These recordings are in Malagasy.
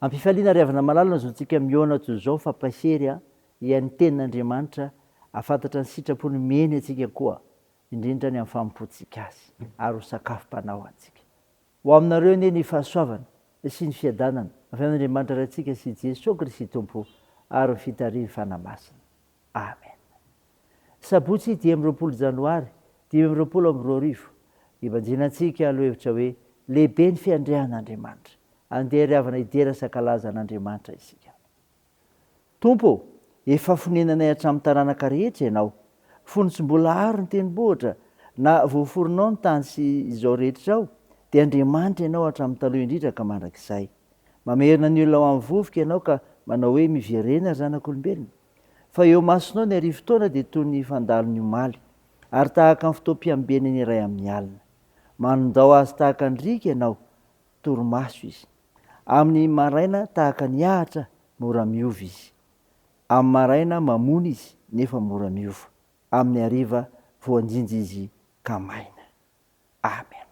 ampifaliana riavana malalana zao tsika miona toy zao fampahery ian'ny tenin'Andriamanitra afantatra ny sitrapony meny atsika koa indrindra ny amin'ny famimpotsika azy ary ho sakafom-panao antsika. Ho aminareo ne ny fahasoavana sy ny fiadanana avy amin'Andriamanitra rahantsika sy Jesosy Kristy Tompo ary ny fitariany fanamasina. Amen. Sabotsy 10 Janoary 2022 ivanjinantsika aloha hevitra hoe lehibe ny fiandrian'Andriamanitra, andeha riavana idera sakalazan'Andriamanitra isika. Tompo, efa fonenanay hatramin'ny taranaka rehetra ianao, fony tsy mbola aro ny tenibohitra na voaforonao ny tany sy izao rehetra ao, dia Andriamanitra ianao hatramin'ny taloha indrindra ka mandrakizay. Mamerina ny olona ho amin'ny vovoka ianao ka manao hoe miverena zanak'olombelona. Fa eo masonao ny arivo-taona dia toy ny fandalo ny omaly, ary tahaka ny fotoam-piambena ny iray amin'ny alina. Manondao azy tahaka ny rika ianao, torimaso izy. Amin'ny maraina tahaka ny ahatra, mora miova izy. Amin'ny maraina mamony izy, nefa mora miova. Amin'ny hariva voanjinja izy ka maina. Amen.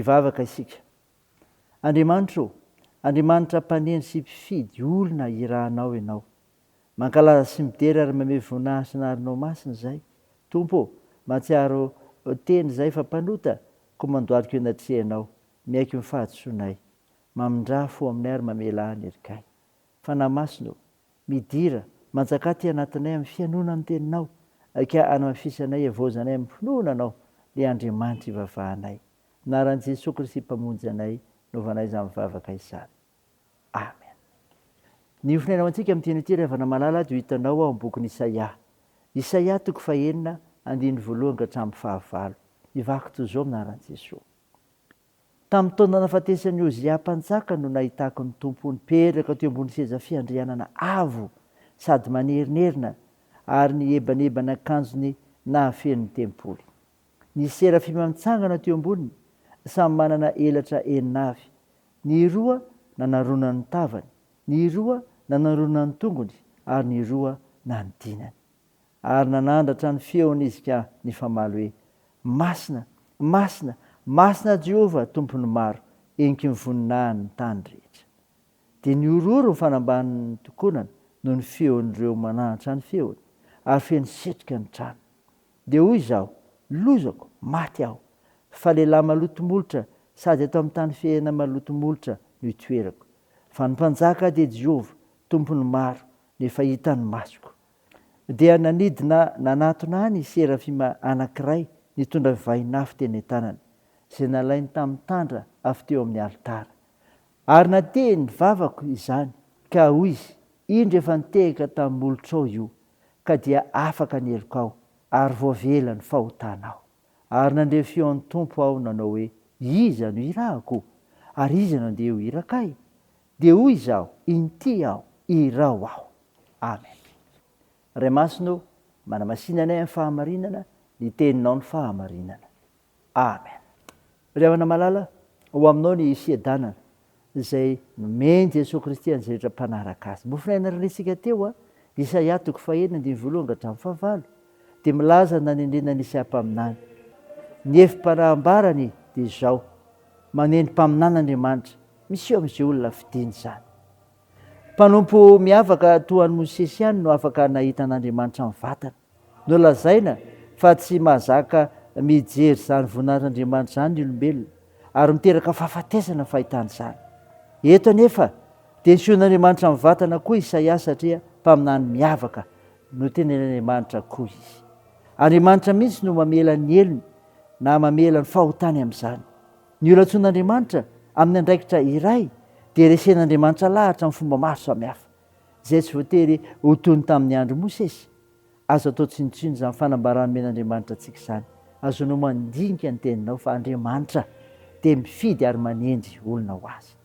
hivavaka isika. Andriamanitra mpanendry sy mpifidy olona irahanao ianao. Mankalaza sy midery ary mame voninahitra narinao masina izay. Tompo, mahatsiaro teny izay fa mpanota ko mandohalika eo anatrehanao, miaiky ny fahadisoanay. Mamindra fo aminay ary mamela any erikay. Fanahy masina, midira, manjaka ty anatinay amin'ny fianona ny teninao, ka anamafisanay evozanay amin'ny finoananao, le Andriamanitra ivavahanay. Naran'i Jesosy Kristy mpamonjy anay, novanay izany mivavaka izany. Amen. Ny ofinainao antsika amin'ny teny ity Ravana Malala dia hitanao ao amin'ny bokin'i Isaia 9:1-9. Ivako toy izao minaran'i Jesosy. Tamin'ny taona nahafatesan'i Ozia mpanjaka no nahitako ny Tompo nipetraka teo ambony seza fiandrianana avo sady manerinerina ary ny ebanebana akanjony nahafen'ny tempoly. Ny serafima mitsangana teo amboniny samy manana elatra eninavy. Ny roa nanarona ny tavany, ny roa nanarona ny tongony, ary ny roa nanodinany. Ary nanandratra ny feony izy ka ny famalo hoe: masina, masina, masina Jehovah tompony maro, enky ny voninahiny ny tany rehetra. Dia niororo ny fanambaniny tokonana no ny feon'ireo manandratra ny feony, ary feno setrika ny trano. Dia hoy izaho: lozako, maty aho, fa lehilahy malotomolotra sady atao amin'ny tany fihena malotomolotra no itoerako. Fa ny mpanjaka dia Jehovah tompony maro, nefa hitany masoko. Dia nanidina nanatona any serafima anankiray nitondra vainafy teny tanany, izay nalainy tamin'ny tandra avy teo amin'ny alitara. Ary nateny vavako izany, ka hoy izy: indro efa nitehaka tamin'ny molotrao io, ka dia afaka nyeloko ao, ary voavela ny fahotanao. Ary nandre feon'ny Tompo aho nanao hoe: iza no irahako, ary iza no andeha ho irakay? Dia hoy izaho: inty aho, irao aho. Amen. Ray masino, manamasinanay amin'ny fahamarinana, ny teninao ny fahamarinana. Amen. Ry havana malala, ho aminao ny fiadanana izay nomeny Jesosy Kristy an'izay rehetra mpanaraka azy. Mofinaina renesika teo Isaia 9:1-5 dia milaza nanendrena ny Isaia-paminany. Ny efim-panambarany dia izao: manendry mpaminana Andriamanitra, misy eo amin'izay olona fidiny izany. Mpanompo miavaka toa ny Mosesy ihany no afaka nahita an'Andriamanitra amin'ny vatana. Nolazaina fa tsy mahazaka mijery izany voninahitr'Andriamanitra izany ny olombelona, ary miteraka fahafatesana fahitana izany. Eto anefa dia nisehoan'Andriamanitra amin'ny vatana koa Isaia, satria mpaminany miavaka no tenen'Andriamanitra koa izy. Andriamanitra mihitsy no mamela ny elony na mamela ny fahotany amin'izany. Ny olatsoan'Andriamanitra amin'ny andraikitra iray dia resen'Andriamanitra lahatra amin'ny fomba maro samihafa, izay tsy voatery ho toy ny tamin'ny andro Mosesy. Azo atao tsinontsino izany fanambarany men'Andriamanitra antsika izany. Azonao mandinika ny teninao fa Andriamanitra dia mifidy ary manendry olona ho azy.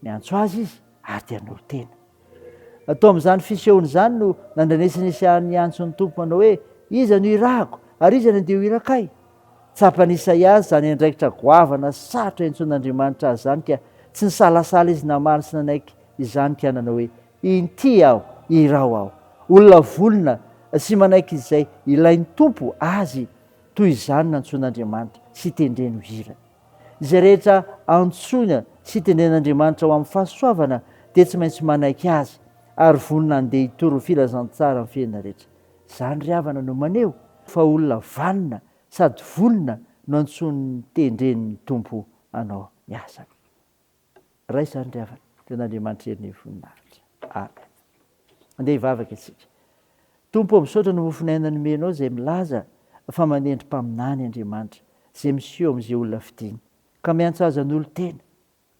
Miantso azy izy ary dia hanolo-tena. Atao amin'izany fisehony izany no nandranesany Isaia antsony Tompo manao hoe: iza no irahako, ary iza no andeha ho irakay? Tsapany Isaia izany andraikitra goavana sarotra iantsoan'Andriamanitra azy izany, ka tsy nisalasala izy namaly sy nanaiky izany, ka nanao hoe: inty aho, irao aho. Olona volona sy manaiky izay ilain'ny Tompo azy, toy izany nantsoan'Andriamanitra sy tendreny ho hirany. Izay rehetra antsoina sy tendren'Andriamanitra ho amin'ny fahasoavana dia tsy maintsy manaiky azy, ary vonona andeha hitoro filazantsara amin'ny fiainana rehetra. Izany ry havana no maneho fa olona vanona sady volona no antson'ny tendren'ny Tompo anao miasa. Ray izany ry havana, teo n'Andriamanitra heriny voninahitra. Amen. Andeha hivavaka isika. Tompo, misaotra no mofinaina nomenao izay milaza fa manendry mpaminany Andriamanitra, izay miseho amin'izay olona fidiny, ka miantso azy hanolo-tena.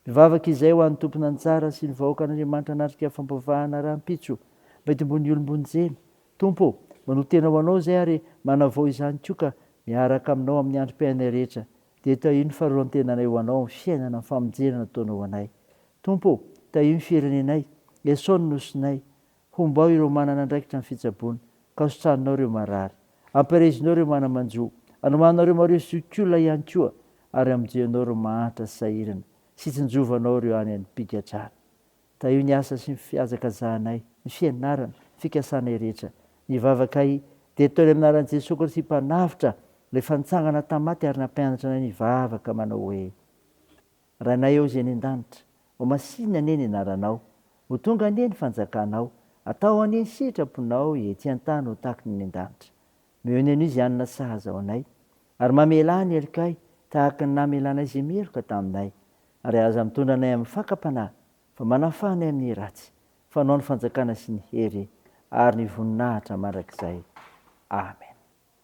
Mivavaka izay ho an'ny tompony anjara sy ny vahoaka an'Andriamanitra anatrika fampavahana rahampitso mety ambony olombonjeny. Tompo, manolo-tena ho anao izay ary manavao izany koa, ka miaraka aminao amin'ny androm-piainana rehetra, dia tahino faharoan-tenanay ho anao amin'ny fiainana amin'ny famonjena nataonao anay. Tompo, tahino firenenay, Esao ny nosonay, hombao ireo manana andraikitra ny fitsaboana, ka hosotranonao ireo marary, ampirezinao ireo manamanjo, anomanao ireo mareo zokiolona ihany koa, ary aminjeonao ireo mahantra sy sahirana, sy tsinjovanao ireo any amin'ny mpigadrana. Tahio ny asa sy ny fiazakazahanay, ny fianarana, fikasanay rehetra. Ny vavakay dia ataony amin'ny anaran'i Jesosy Kristy mpanavitra rehefa nitsangana tamaty ary nampianatra anay nivavaka manao hoe rahanay eo zay ny an-danitra ho masina anie ny anaranao ho tonga anie ny fanjakanao atao anie ny sitraponao ety an-tany ho tahaky ny an-danitra mehony anio izy anina sahaza ao anay ary mamela ny elikay tahaka ny namelanay izay meloka taminay ary aza mitondra anay amin'ny fakapanahy fa manafanay amin'ny ratsy fanao ny fanjakana sy ny hery ary ny voninahitra mandrakizay amen.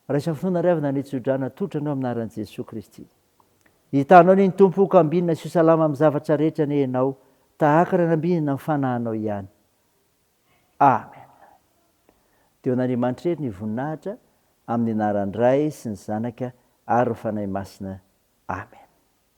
Raisa finoana ravina ny tsodrana totranao amin'ny anaran'i Jesosy Kristy. Hitanao ny tompo kambinina sy salama amin'ny zavatra rehetra ny ianao tahaka ny anambinina amin'ny fanahinao ihany. Amen. Teo n'Andriamanitra ery ny voninahitra amin'ny anaran'ny Ray sy ny Zanaka ary ny fanahy masina. Amen.